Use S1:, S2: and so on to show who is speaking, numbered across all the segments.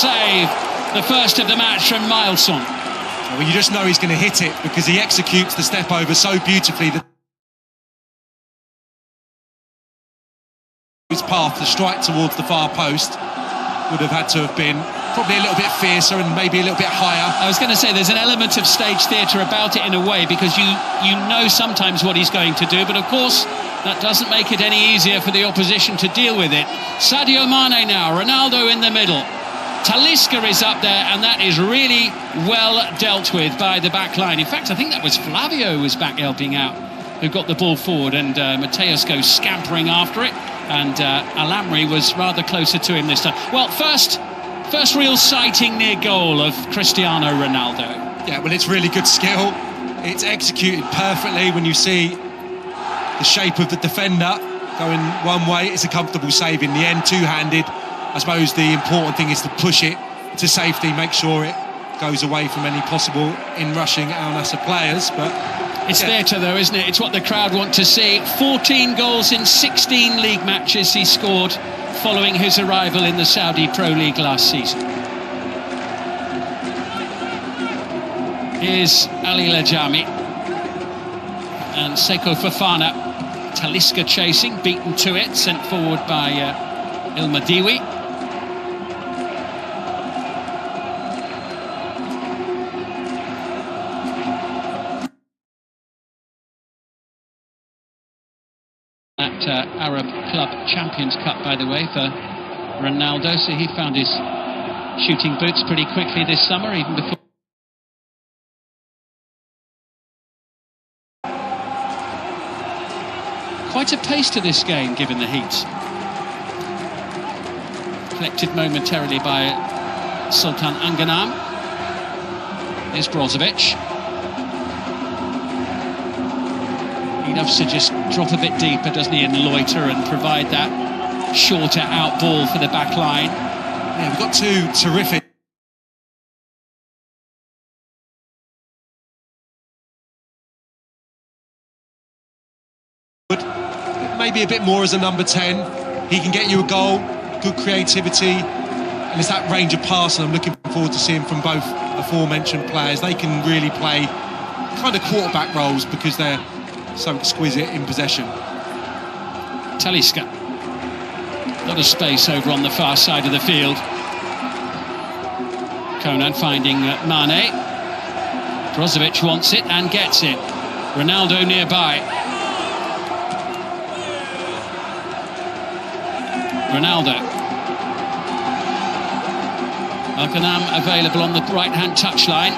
S1: save, the first of the match from Milson.
S2: Well, you just know he's going to hit it because he executes the step over so beautifully that his path to strike towards the far post would have had to have been probably a little bit fiercer and maybe a little bit higher.
S1: I was going to say there's an element of stage theatre about it in a way, because you know sometimes what he's going to do, but of course that doesn't make it any easier for the opposition to deal with it. Sadio Mane now, Ronaldo in the middle. Talisca is up there, and that is really well dealt with by the back line. In fact, I think that was Flavio who was back helping out, who got the ball forward, and Mateus goes scampering after it, and Alamri was rather closer to him this time. Well, first real sighting near goal of Cristiano Ronaldo.
S2: Yeah, well, it's really good skill. It's executed perfectly. When you see the shape of the defender going one way, it's a comfortable save in the end, two-handed. I suppose the important thing is to push it to safety, make sure it goes away from any possible in-rushing Al Nassr players. But
S1: it's theatre though, isn't it? It's what the crowd want to see. 14 goals in 16 league matches he scored following his arrival in the Saudi Pro League last season. Here's Ali Lajami and Seko Fofana. Talisca chasing, beaten to it, sent forward by Il Madiwi. Arab Club Champions Cup, by the way, for Ronaldo, so he found his shooting boots pretty quickly this summer, even before. Quite a pace to this game, given the heat. Collected momentarily by Sultan Anganam. Here's Brozovic. He loves to just drop a bit deeper, doesn't he, and loiter and provide that shorter out ball for the back line.
S2: Yeah, we've got two terrific. Maybe a bit more as a number 10. He can get you a goal, good creativity, and it's that range of pass, and I'm looking forward to seeing from both aforementioned players. They can really play kind of quarterback roles because they're so exquisite in possession.
S1: Talisca. A lot of space over on the far side of the field. Conan finding Mane. Brozovic wants it and gets it. Ronaldo nearby. Ronaldo. Alganam available on the right-hand touchline.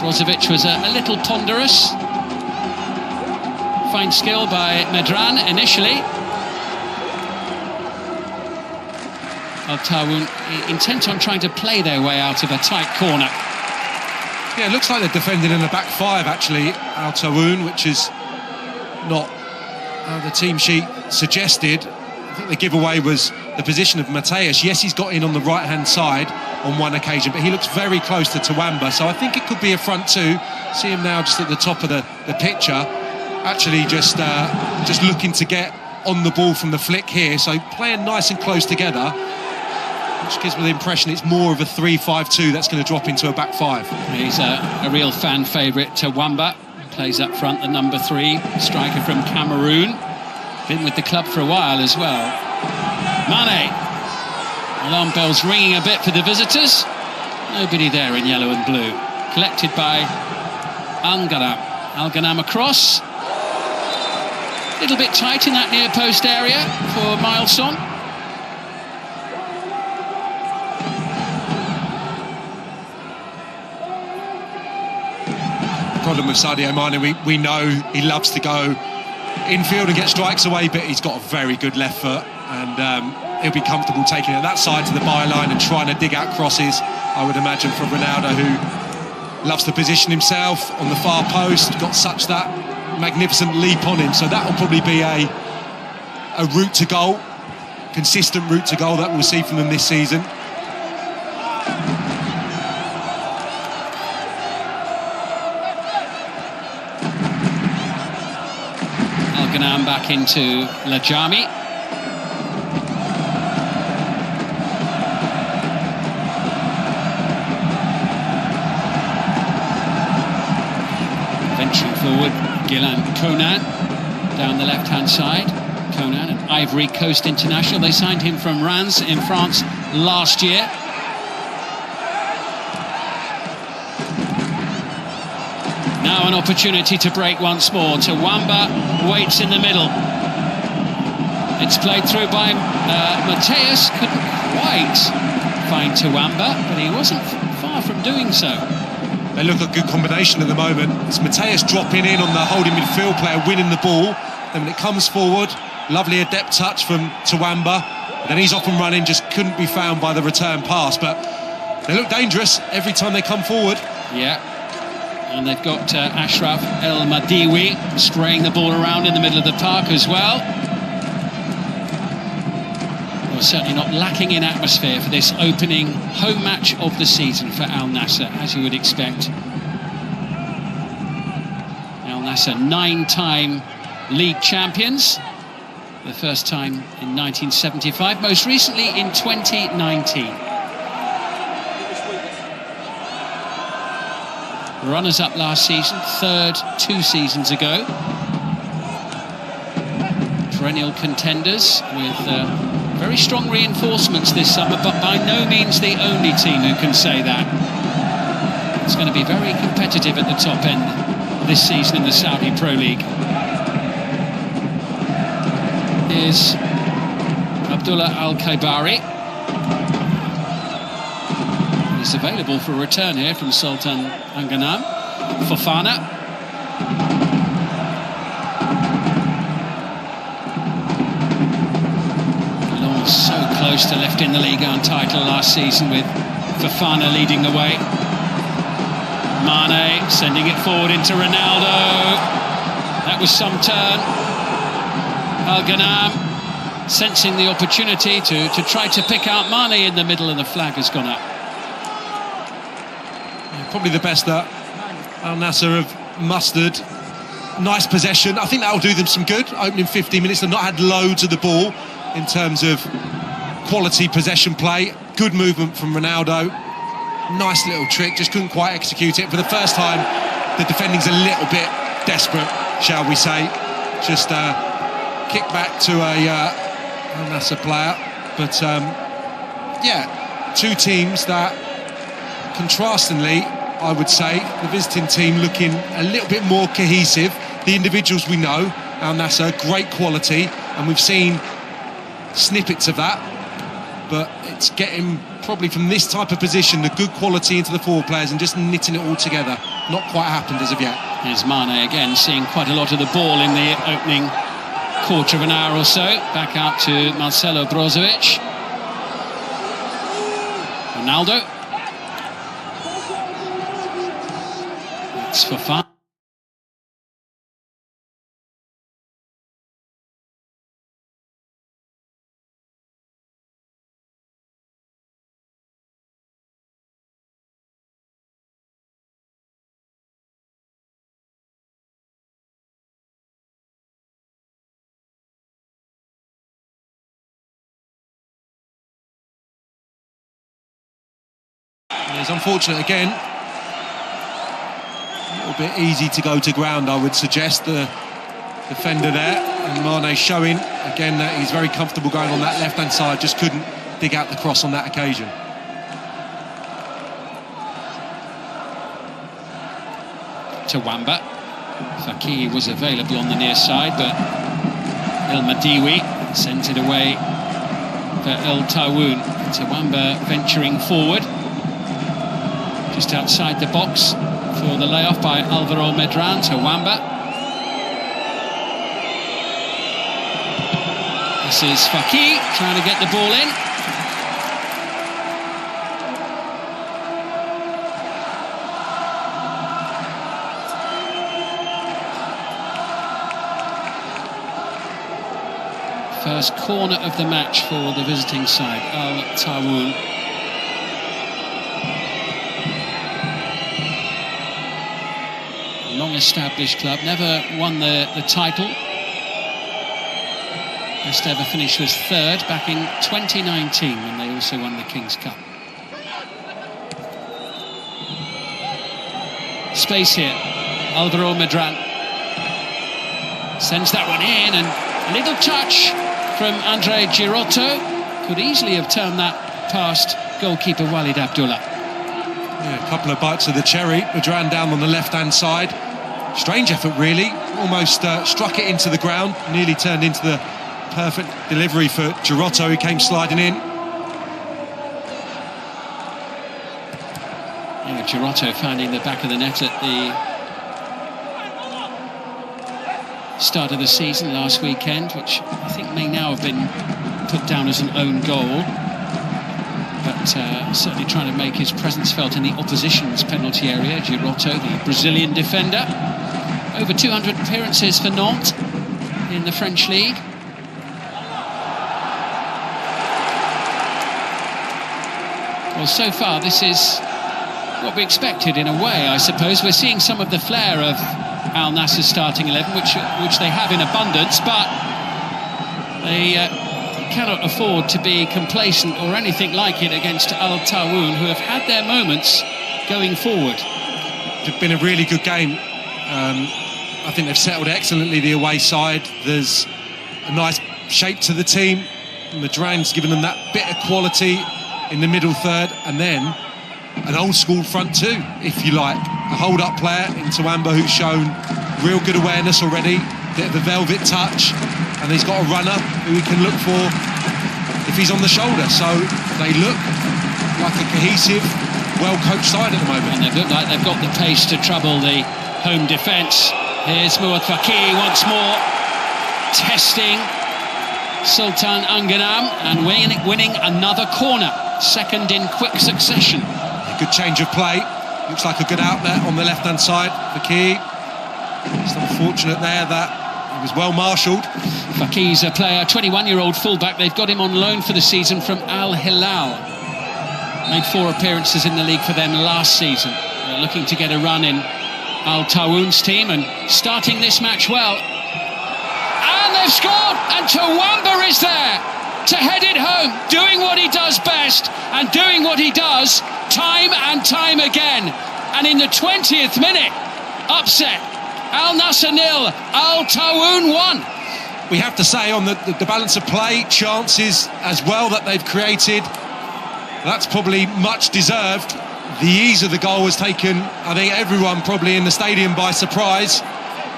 S1: Brozovic was a little ponderous. Fine skill by Medran initially. Taawon intent on trying to play their way out of a tight corner.
S2: Yeah, it looks like they're defending in the back five, actually, Al Taawon, which is not how the team sheet suggested. I think the giveaway was the position of Mateus. Yes, he's got in on the right-hand side on one occasion, but he looks very close to Tawamba, so I think it could be a front two. See him now just at the top of the picture. Actually just looking to get on the ball from the flick here, so playing nice and close together, which gives me the impression it's more of a 3-5-2 that's going to drop into a back five.
S1: He's a real fan favourite, Tawamba. Plays up front, the number 3 striker from Cameroon. Been with the club for a while as well. Mane. Alarm bells ringing a bit for the visitors. Nobody there in yellow and blue. Collected by Anganam. Alganam across. A little bit tight in that near post area for Milson.
S2: The problem with Sadio Mane, we know he loves to go infield and get strikes away, but he's got a very good left foot, and he'll be comfortable taking it that side to the byline and trying to dig out crosses, I would imagine, from Ronaldo, who loves to position himself on the far post, got such that magnificent leap on him, so that'll probably be a route to goal, consistent route to goal that we'll see from them this season.
S1: Alganam back into Lajami. forward, Gilan Konan down the left-hand side. Konan, an Ivory Coast international. They signed him from Reims in France last year. Now an opportunity to break once more. Tawamba waits in the middle. It's played through by Mateus. Couldn't quite find Tawamba, but he wasn't far from doing so.
S2: They look a good combination at the moment. It's Mateus dropping in on the holding midfield player, winning the ball. Then when it comes forward, lovely adept touch from Tawamba. Then he's off and running, just couldn't be found by the return pass. But they look dangerous every time they come forward.
S1: Yeah. And they've got Ashraf El Madiwi spraying the ball around in the middle of the park as well. Well, certainly not lacking in atmosphere for this opening home match of the season for Al Nassr, as you would expect. Al Nassr, 9-time league champions. The first time in 1975, most recently in 2019. Runners-up last season, third 2 seasons ago. Perennial contenders with very strong reinforcements this summer, but by no means the only team who can say that. It's going to be very competitive at the top end this season in the Saudi Pro League. Here's Abdullah Al-Khaibari. He's available for a return here from Sultan Anganam. Fofana. Long so close to lifting the Ligue 1 title last season with Fofana leading the way. Mane sending it forward into Ronaldo. That was some turn. Al-Ghanam sensing the opportunity to try to pick out Mane in the middle, and the flag has gone up.
S2: Probably the best that Al Nassr have mustered. Nice possession. I think that'll do them some good. Opening 15 minutes, they've not had loads of the ball in terms of quality possession play. Good movement from Ronaldo. Nice little trick, just couldn't quite execute it. For the first time, the defending's a little bit desperate, shall we say. Just kick back to a Al Nassr player. But yeah, two teams that, contrastingly, I would say, the visiting team looking a little bit more cohesive. The individuals we know, Al Nassr, great quality, and we've seen snippets of that, but it's getting, probably from this type of position, the good quality into the forward players and just knitting it all together. Not quite happened as of yet.
S1: Here's Mane again, seeing quite a lot of the ball in the opening quarter of an hour or so. Back out to Marcelo Brozovic. Ronaldo. It's Fofana.
S2: It's unfortunate again. A little bit easy to go to ground, I would suggest, the defender there. And Mane showing again that he's very comfortable going on that left-hand side, just couldn't dig out the cross on that occasion.
S1: Tawamba. Faki was available on the near side, but El Madiwi sent it away for El Taawon. Tawamba venturing forward, just outside the box for the layoff by Alvaro Medran. Tawamba. This is Faki trying to get the ball in. First corner of the match for the visiting side, Al Taawon. Long-established club, never won the title. Best ever finish was third back in 2019 when they also won the King's Cup. Space here, Alvaro Medran. Sends that one in, and a little touch from Andre Girotto. Could easily have turned that past goalkeeper Walid Abdullah.
S2: Yeah, a couple of bites of the cherry. Medran down on the left-hand side. Strange effort, really. Almost struck it into the ground. Nearly turned into the perfect delivery for Girotto, who came sliding in.
S1: Yeah, Girotto finding the back of the net at the start of the season last weekend, which I think may now have been put down as an own goal, but certainly trying to make his presence felt in the opposition's penalty area. Girotto, the Brazilian defender, over 200 appearances for Nantes in the French league. Well, so far this is what we expected in a way, I suppose. We're seeing some of the flair of Al Nassr's starting 11, which they have in abundance, but they cannot afford to be complacent or anything like it against Al Taawon, who have had their moments going forward.
S2: It's been a really good game. I think they've settled excellently the away side. There's a nice shape to the team. Medran's given them that bit of quality in the middle third, and then an old-school front two, if you like. A hold-up player in Tawamba who's shown real good awareness already, bit of a velvet touch, and he's got a runner who we can look for if he's on the shoulder. So they look like a cohesive, well-coached side at the moment.
S1: And they look like they've got the pace to trouble the home defence. Here's Muad Faki once more, testing Sultan Anganam and winning another corner, second in quick succession.
S2: Good change of play. Looks like a good outlet on the left-hand side. Faki. It's unfortunate there that he was well marshalled.
S1: Faki's a player, 21-year-old fullback. They've got him on loan for the season from Al Hilal. Made 4 appearances in the league for them last season. They're looking to get a run in Al Taawon's team and starting this match well. And they've scored! And Tawamba is there to head it home, doing what he does best and doing what he does time and time again. And in the 20th minute, upset. Al Nassr 0, Al Taawon 1.
S2: We have to say, on the balance of play, chances as well that they've created, that's probably much deserved. The ease of the goal has taken, I think, everyone probably in the stadium by surprise.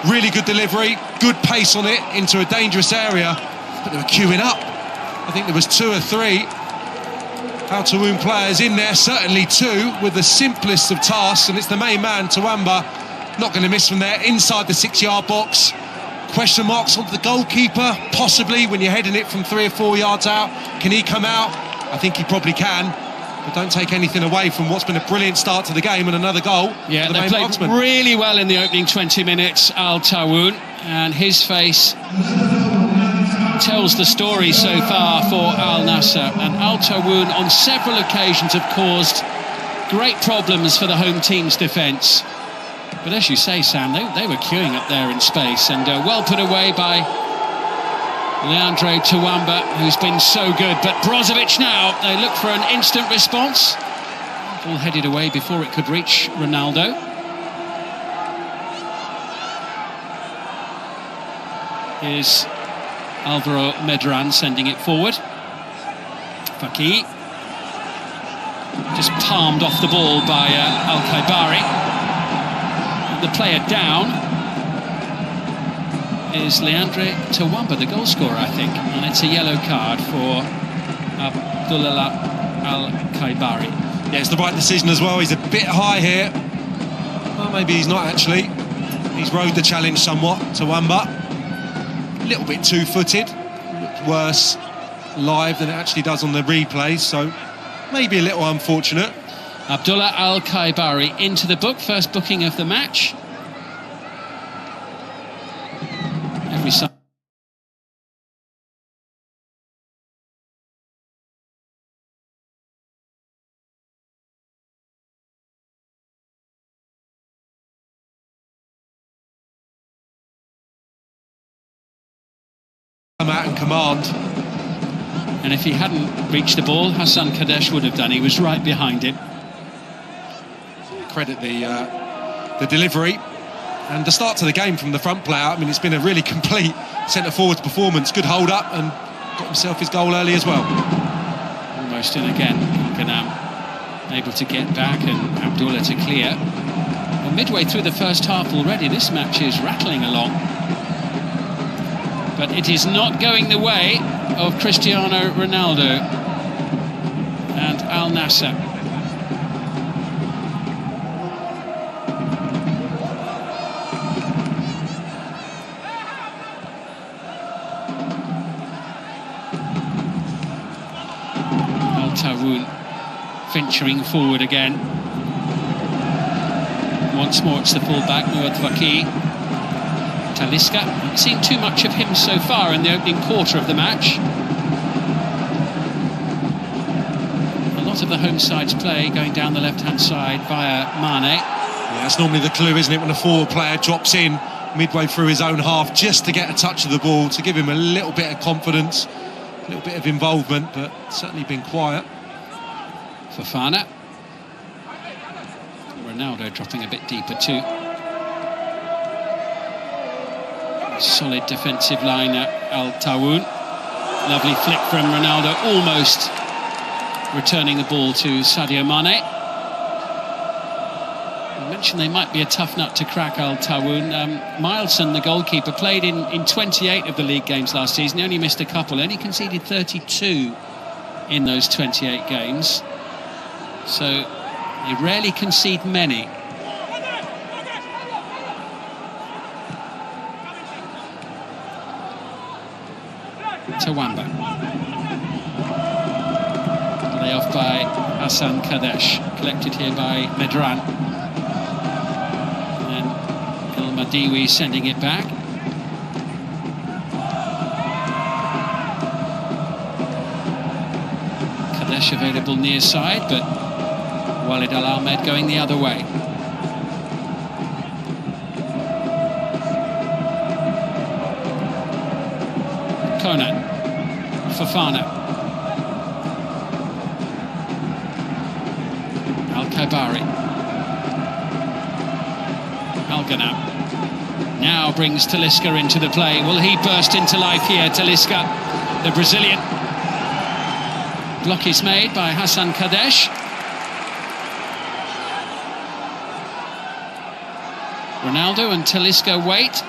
S2: Really good delivery, good pace on it into a dangerous area, but they were queuing up. I think there was 2 or 3 Al Taawon players in there, certainly 2, with the simplest of tasks, and it's the main man, Tawamba, not going to miss from there, inside the 6-yard box. Question marks on the goalkeeper, possibly, when you're heading it from 3 or 4 yards out. Can he come out? I think he probably can, but don't take anything away from what's been a brilliant start to the game and another goal.
S1: Yeah, they played really well in the opening 20 minutes, Al Taawon, and his face tells the story so far for Al Nassr. And Al Taawon on several occasions have caused great problems for the home team's defence. But as you say, Sam, they were queuing up there in space, and well put away by Leandro Tawamba, who's been so good. But Brozovic now, they look for an instant response. Ball headed away before it could reach Ronaldo. Here's Alvaro Medran sending it forward. Faki just palmed off the ball by Al-Khaibari. The player down is Leandro Tawamba, the goal scorer, I think, and it's a yellow card for Abdullah Al-Khaibari.
S2: Yeah, it's the right decision as well. He's a bit high here. Well, maybe he's not actually. He's rode the challenge somewhat, Tawamba. A little bit two-footed, looked worse live than it actually does on the replay, so maybe a little unfortunate.
S1: Abdullah Al-Khaibari into the book, first booking of the match. Every side.
S2: Come out and command.
S1: And if he hadn't reached the ball, Hassan Kadesh would have done. He was right behind him.
S2: Credit the delivery. And the start to the game from the front player, I mean, it's been a really complete centre-forward performance. Good hold-up and got himself his goal early as well.
S1: Almost in again. Ganam able to get back and Abdullah to clear. Well, midway through the first half already, this match is rattling along. But it is not going the way of Cristiano Ronaldo and Al Nassr. Taawon venturing forward again. Once more it's the fullback, Muad Faki. Talisca, haven't seen too much of him so far in the opening quarter of the match. A lot of the home side's play going down the left-hand side via Mane.
S2: Yeah, that's normally the clue, isn't it, when a forward player drops in midway through his own half just to get a touch of the ball, to give him a little bit of confidence, a little bit of involvement, but certainly been quiet.
S1: Fofana. Ronaldo dropping a bit deeper too. Solid defensive line at Al Taawon. Lovely flick from Ronaldo, almost returning the ball to Sadio Mane. I mentioned they might be a tough nut to crack, Al Taawon. Milson, the goalkeeper, played in 28 of the league games last season. He only missed a couple, only conceded 32 in those 28 games. So they rarely concede many. Tawamba. Lay off by Hassan Kadesh, collected here by Medran. And El Madiwi sending it back. Kadesh available near side, but Walid Al-Ahmed going the other way. Konan. Fofana. Al-Kabari. Al-Ghanam. Now brings Talisca into the play. Will he burst into life here? Talisca, the Brazilian. Block is made by Hassan Kadesh. Ronaldo and Talisca wait.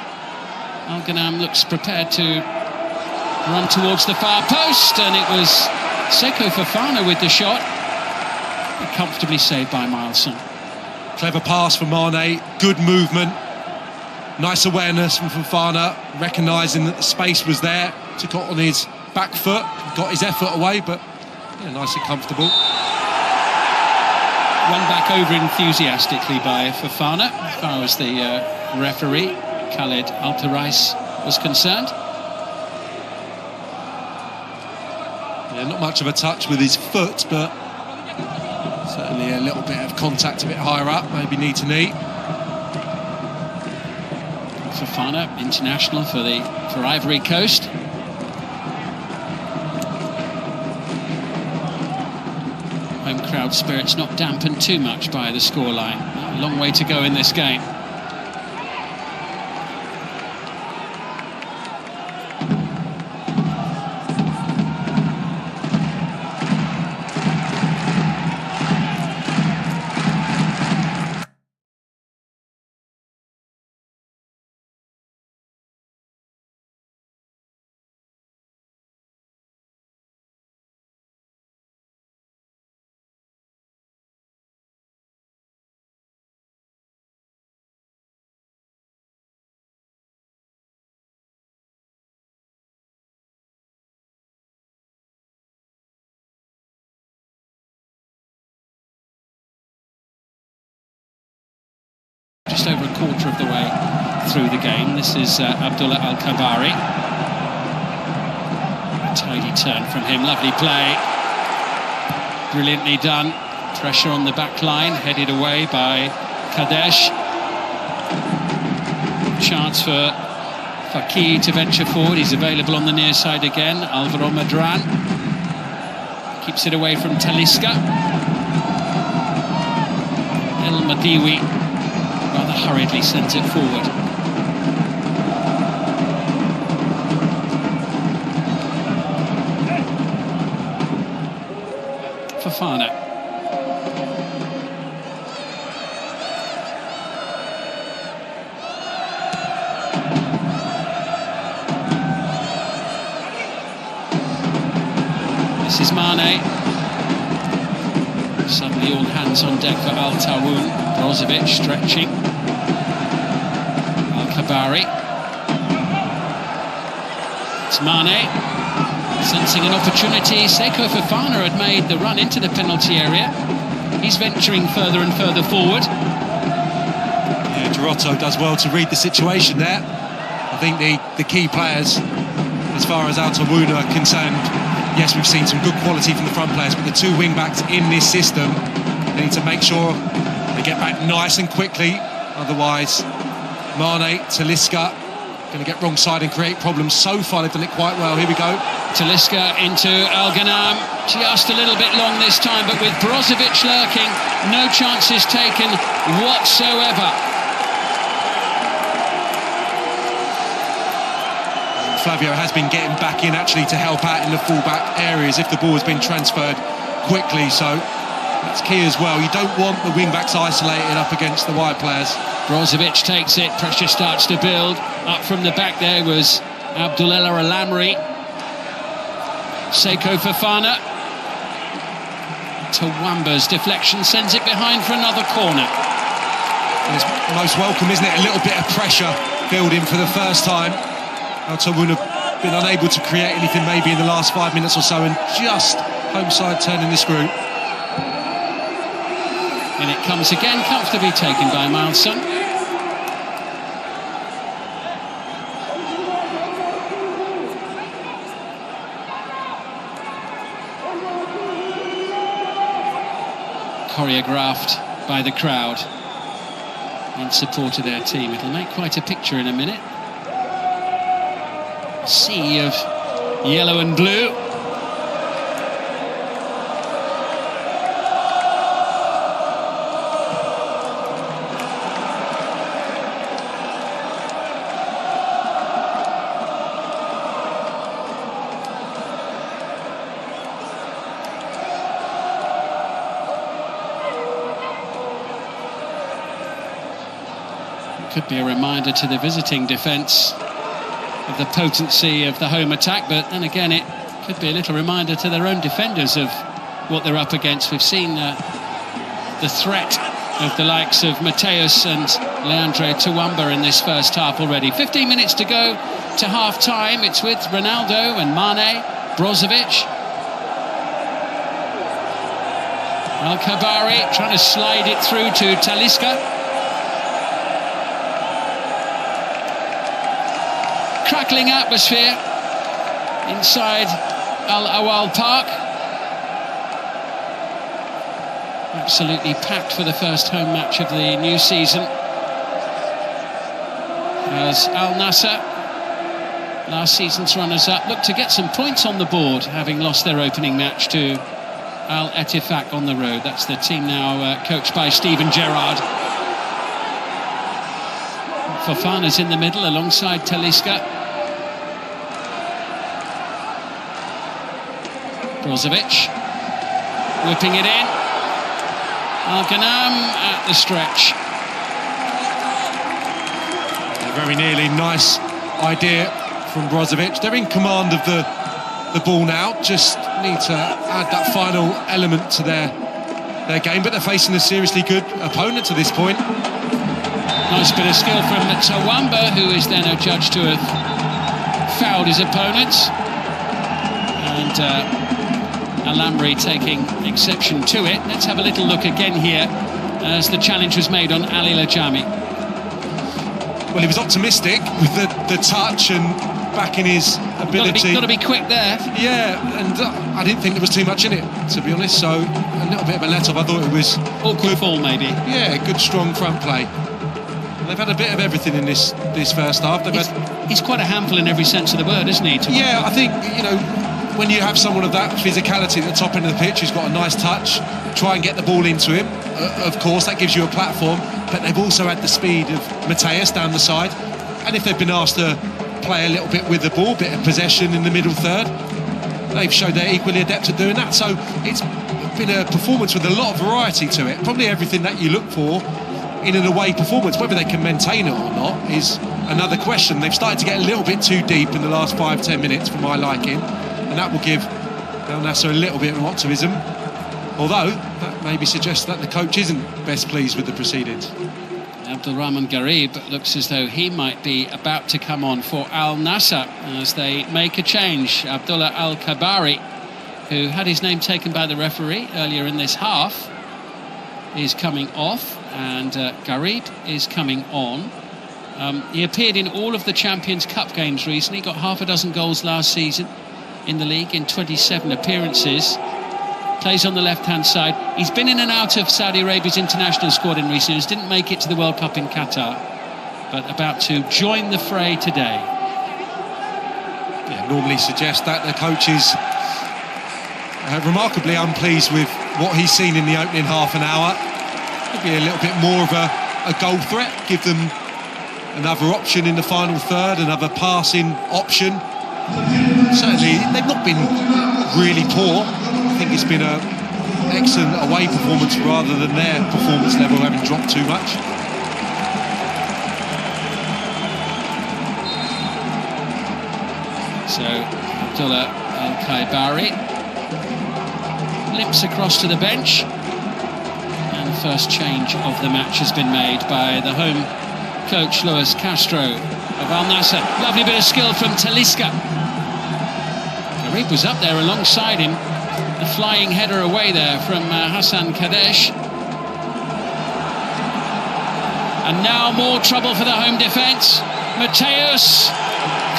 S1: Al-Ghanam looks prepared to run towards the far post, and it was Seko Fofana with the shot. Comfortably saved by Milson.
S2: Clever pass from Mane, good movement, nice awareness from Fofana, recognising that the space was there, took it on his back foot, got his effort away, but yeah, nice and comfortable.
S1: Run back over enthusiastically by Fofana, as far as the referee, Khaled Altarais, was concerned.
S2: Yeah, not much of a touch with his foot, but certainly a little bit of contact a bit higher up, maybe knee to knee.
S1: Fofana, international for Ivory Coast. Home crowd spirits not dampened too much by the scoreline. A long way to go in this game. Just over a quarter of the way through the game. This is Abdullah Al-Kabari. A tidy turn from him, lovely play. Brilliantly done. Pressure on the back line, headed away by Kadesh. Chance for Faki to venture forward. He's available on the near side again. Alvaro Medran keeps it away from Talisca. El Madiwi rather hurriedly sends it forward. Fofana. This is Mane. Suddenly all hands on deck for Al Taawon. Brozovic stretching. Al-Kabari. It's Mane. Sensing an opportunity. Seko Fofana had made the run into the penalty area. He's venturing further and further forward.
S2: Yeah, Giroto does well to read the situation there. I think the key players, as far as Al Taawon are concerned, yes, we've seen some good quality from the front players, but the two wing-backs in this system, they need to make sure they get back nice and quickly. Otherwise, Mane, Talisca, going to get wrong side and create problems. So far, they've done it quite well. Here we go.
S1: Talisca into Al-Ghanam. Just a little bit long this time, but with Brozovic lurking, no chances taken whatsoever.
S2: Flavio has been getting back in actually to help out in the full-back areas if the ball has been transferred quickly, so that's key as well. You don't want the wing-backs isolated up against the wide players.
S1: Brozovic takes it, pressure starts to build. Up from the back there was Abdullah Al-Amri. Seko Fofana. Tawamba's deflection sends it behind for another corner.
S2: It's most welcome, isn't it? A little bit of pressure building for the first time. Al Taawon have been unable to create anything maybe in the last 5 minutes or so, and just home side turning the screw.
S1: And it comes again, comfortably taken by Milson. Choreographed by the crowd in support of their team. It'll make quite a picture in a minute. A sea of yellow and blue. Could be a reminder to the visiting defence of the potency of the home attack, but then again it could be a little reminder to their own defenders of what they're up against. We've seen the threat of the likes of Mateus and Leandro Tawamba in this first half already. 15 minutes to go to half-time. It's with Ronaldo and Mane, Brozovic. Al-Kabari trying to slide it through to Talisca. Crackling atmosphere inside Al Awal Park. Absolutely packed for the first home match of the new season, as Al Nassr, last season's runners-up, look to get some points on the board, having lost their opening match to Al Ettifaq on the road. That's the team now coached by Steven Gerrard. Fofana's in the middle alongside Talisca. Brozovic whipping it in. Al-Ghanam at the stretch.
S2: Very nearly, nice idea from Brozovic. They're in command of the ball now, just need to add that final element to their game, but they're facing a seriously good opponent to this point.
S1: Nice bit of skill from Tawamba, who is then adjudged to have fouled his opponents. And Al-Amri taking exception to it. Let's have a little look again here as the challenge was made on Ali Lajami.
S2: Well, he was optimistic with the touch and backing his ability.
S1: Got to be quick there.
S2: Yeah, and I didn't think there was too much in it, to be honest, so a little bit of a let-off. I thought it was...
S1: Awkward ball, maybe.
S2: Yeah, good, strong front play. They've had a bit of everything in this first half.
S1: He's quite a handful in every sense of the word, isn't he?
S2: Yeah, I think, when you have someone of that physicality at the top end of the pitch who's got a nice touch, try and get the ball into him. Of course, that gives you a platform, but they've also had the speed of Mateus down the side. And if they've been asked to play a little bit with the ball, bit of possession in the middle third, they've showed they're equally adept at doing that. So it's been a performance with a lot of variety to it. Probably everything that you look for in an away performance. Whether they can maintain it or not is another question. They've started to get a little bit too deep in the last 5-10 minutes for my liking, and that will give Al Nassr a little bit of optimism, although that maybe suggests that the coach isn't best pleased with the proceedings.
S1: Abdulrahman Garib looks as though he might be about to come on for Al Nassr as they make a change. Abdullah Al-Kabari, who had his name taken by the referee earlier in this half, is coming off, and Garib is coming on. He appeared in all of the Champions Cup games recently, got half a dozen goals last season in the league in 27 appearances. Plays on the left-hand side. He's been in and out of Saudi Arabia's international squad in recent years, didn't make it to the World Cup in Qatar, but about to join the fray today.
S2: Yeah, normally suggests that the coach is remarkably unpleased with what he's seen in the opening half an hour. Could be a little bit more of a goal threat, give them another option in the final third, another passing option. Certainly, they've not been really poor. I think it's been an excellent away performance rather than their performance level having dropped too much.
S1: So, Abdullah Al-Kabari limps across to the bench, and the first change of the match has been made by the home coach Luis Castro of Al Nassr. Lovely bit of skill from Talisca. Garib was up there alongside him. The flying header away there from Hassan Kadesh. And now more trouble for the home defence. Mateus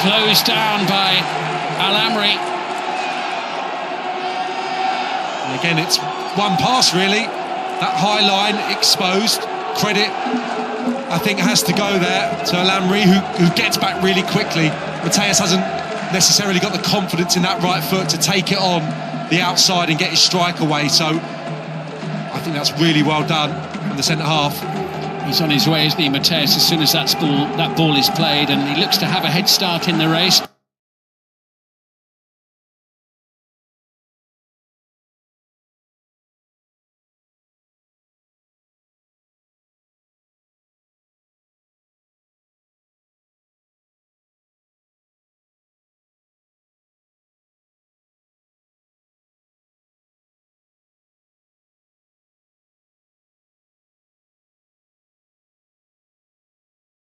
S1: closed down by Al-Amri.
S2: And again, it's one pass really. That high line exposed. Credit, I think, has to go there to Al-Amri, who gets back really quickly. Mateus hasn't necessarily got the confidence in that right foot to take it on the outside and get his strike away, so I think that's really well done from the centre half.
S1: He's on his way, isn't he, Mateus, as soon as that ball is played, and he looks to have a head start in the race.